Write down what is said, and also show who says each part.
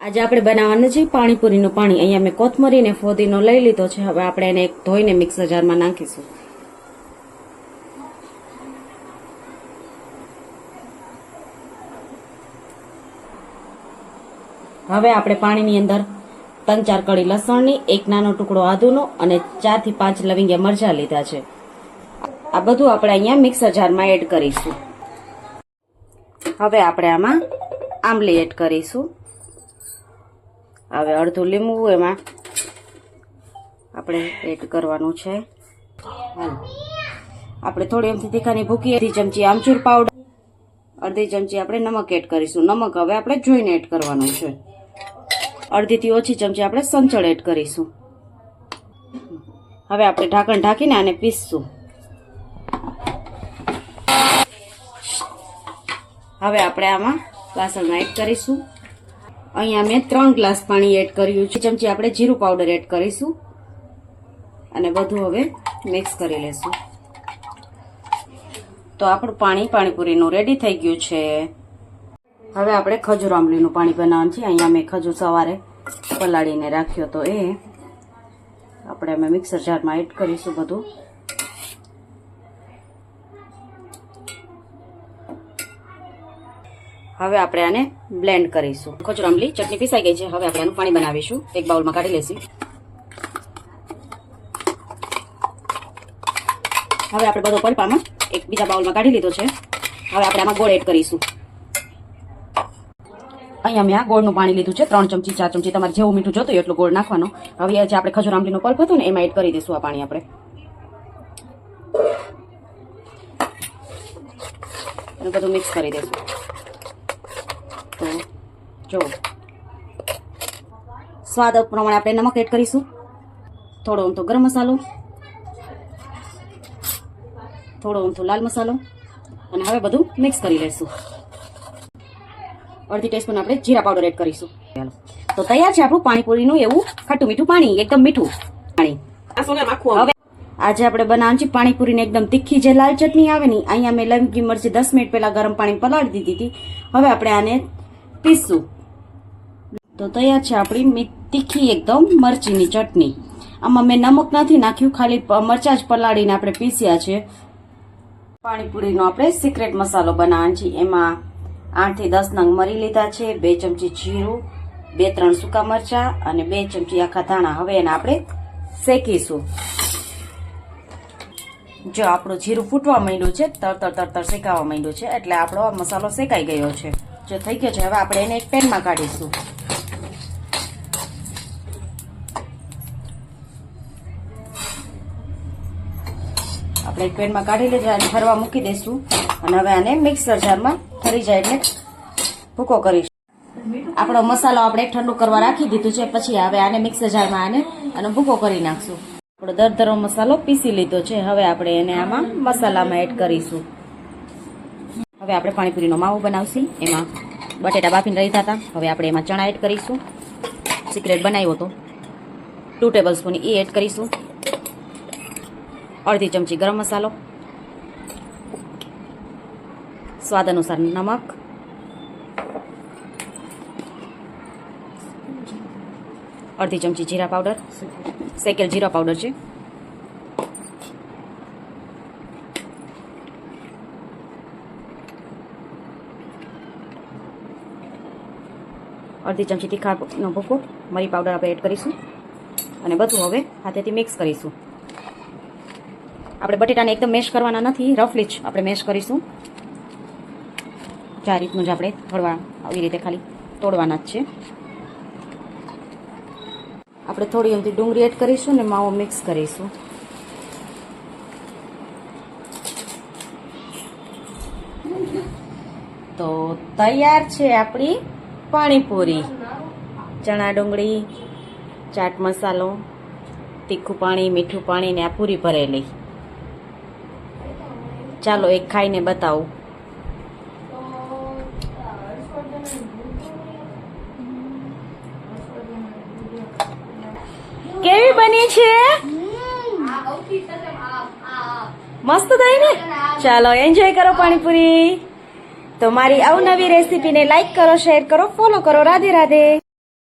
Speaker 1: આજે આપણે બનાવવાનું છે પાણીપુરીનું પાણી। અહીંયા મેં કોથમરી ને ફોદીનો લઈ લીધો છે। હવે આપણે એને ધોઈને મિક્સર જારમાં નાખીશું। હવે આપણે પાણીની અંદર 3-4 કળી લસણની, 1 નાનો ટુકડો આદુનો અને 4 થી 5 લવિંગિયા મરચાં લીધા છે। આ બધું આપણે અહીંયા મિક્સર જારમાં એડ કરીશું। હવે આપણે આમાં આંબલી એડ કરીશું। હવે અડધું લીંબુ એમાં આપણે એડ કરવાનું છે। આપણે થોડી એમથી તીખાની ભૂકી, અડધી ચમચી આમચૂર પાવડર, અડધી ચમચી આપણે નમક એડ કરીશું। નમક હવે આપણે જોઈને એડ કરવાનું છે। અડધીથી ઓછી ચમચી આપણે સંચળ એડ કરીશું। હવે આપણે ઢાંકણ ઢાંકીને આને પીસશું। હવે આપણે આમાં વાસણમાં એડ કરીશું। અહીંયા મેં 3 ગ્લાસ પાણી એડ કર્યું છે। ચમચી આપણે જીરું પાવડર એડ કરીશું અને બધું હવે મિક્સ કરી લેશું। તો આપણું પાણીપુરીનું રેડી થઈ ગયું છે। હવે આપણે ખજૂર આંબલીનું પાણી બનાવવાનું છે। અહીંયા મેં ખજૂર સવારે પલાળીને રાખ્યો તો એ આપણે અમે મિક્સર જારમાં એડ કરીશું બધું। હવે આપણે આને બ્લેન્ડ કરીશું। ખજૂર આંબલી ચટણી પીસાઈ ગઈ છે। હવે આપણે આનું પાણી બનાવીશું। એક બાઉલમાં કાઢી લઈશું। હવે આપણે બધો પલ્પ આમાં એક બીજા બાઉલમાં કાઢી લીધો છે। હવે આપણે આમાં ગોળ એડ કરીશું। અહીંયા મેં આ ગોળનું પાણી લીધું છે। 3 ચમચી 4 ચમચી તમારે જેવું મીઠું જોતું હોય એટલું ગોળ નાખવાનો। હવે જે આપણે ખજૂર આંબલીનો પલ્પ હતો ને એમાં એડ કરી દઈશું આ પાણી આપણે। અને બધું મિક્સ કરી દઈશું। તો જો સ્વાદ પ્રમાણે આપણે નમક એડ કરીશું, થોડો ઊંધો ગરમ મસાલો, થોડો ઊંધો લાલ મસાલો અને હવે બધું મિક્સ કરી લઈશું। અડધી ટીસ્પૂન આપણે જીરા પાવડર એડ કરીશું। તો તૈયાર છે આપણું પાણીપુરીનું એવું ખાટું મીઠું પાણી, એકદમ મીઠું પાણી। હવે આજે આપણે બનાવવાનું છે પાણીપુરીને એકદમ તીખી જે લાલ ચટણી આવે ને। અહીંયા મેં લવિંગી મરચી 10 મિનિટ પહેલા ગરમ પાણી પલાળી દીધી હતી। હવે આપણે આને પીસશું। તો તૈયાર છે આપણી તીખી એકદમ મરચીની ચટણી। આમાં મેં નમક નથી નાખ્યું, ખાલી મરચાં જ પલાળીને આપણે પીસ્યા છે। પાણીપુરીનો આપણે સિક્રેટ મસાલો બનાવવાનો છે। એમાં 8 થી 10 નંગ મરી લીધા છે, 2 ચમચી જીરું, 2-3 સૂકા મરચાં અને 2 ચમચી આખા ધાણા। હવે એને આપણે શેકીશું। જો આપણું જીરું ફૂટવા માંડ્યું છે, તરતર શેકાવા માંડ્યું છે, એટલે આપણો મસાલો શેકાઈ ગયો છે। જો થઈ ગયો છે, હવે આપણે એને એક પેનમાં કાઢીશું। આપણે એક પેનમાં કાઢી લીધું અને ઠરવા મૂકી દઈશું અને હવે આને મિક્સર જારમાં ઠરી જાય એટલે ભૂકો કરીશું। આપણો મસાલો આપણે ઠંડુ કરવા રાખી દીધું છે। પછી હવે આને મિક્સર જારમાં આને ભૂકો કરી નાખશું। આપણો દરદરો મસાલો પીસી લીધો છે। હવે આપણે એને આમાં મસાલામાં એડ કરીશું। હવે આપણે પાણીપુરીનો માવો બનાવશું। એમાં બટેટા બાફીને રાખ્યા હતા, હવે આપણે એમાં ચણા એડ કરીશું। સિક્રેટ બનાવ્યો હતો 2 ટેબલ સ્પૂન એ એડ કરીશું। અડધી ચમચી ગરમ મસાલો, સ્વાદ અનુસાર નમક, અડધી ચમચી જીરા પાવડર, શેકેલ જીરા પાવડર છે, અડધી ચમચી તીખાનો ભૂકો, મરી પાવડર આપણે એડ કરીશું અને બધું હવે હાથેથી મિક્સ કરીશું। આપણે બટેટાને એકદમ મેશ કરવાના નથી, રફલી જ આપણે મેશ કરીશું। આ રીતનું જ આપણે આવી રીતે ખાલી તોડવાના જ છે। આપણે થોડી એમથી ડુંગળી એડ કરીશું ને માવો મિક્સ કરીશું। તો તૈયાર છે આપણી પાણીપુરી। ચણા ડુંગળી, ચાટ મસાલો, તીખું પાણી, મીઠું પાણી ને આ પૂરી ભરેલી। ચાલો એક ખાઈને બતાવું। કેવી બની છે? મસ્ત થઈ ને? ચાલો એન્જોય કરો પાણીપુરી। તો મારી અવનવી રેસીપીને લાઈક કરો, શેર કરો, ફોલો કરો। રાધે રાધે।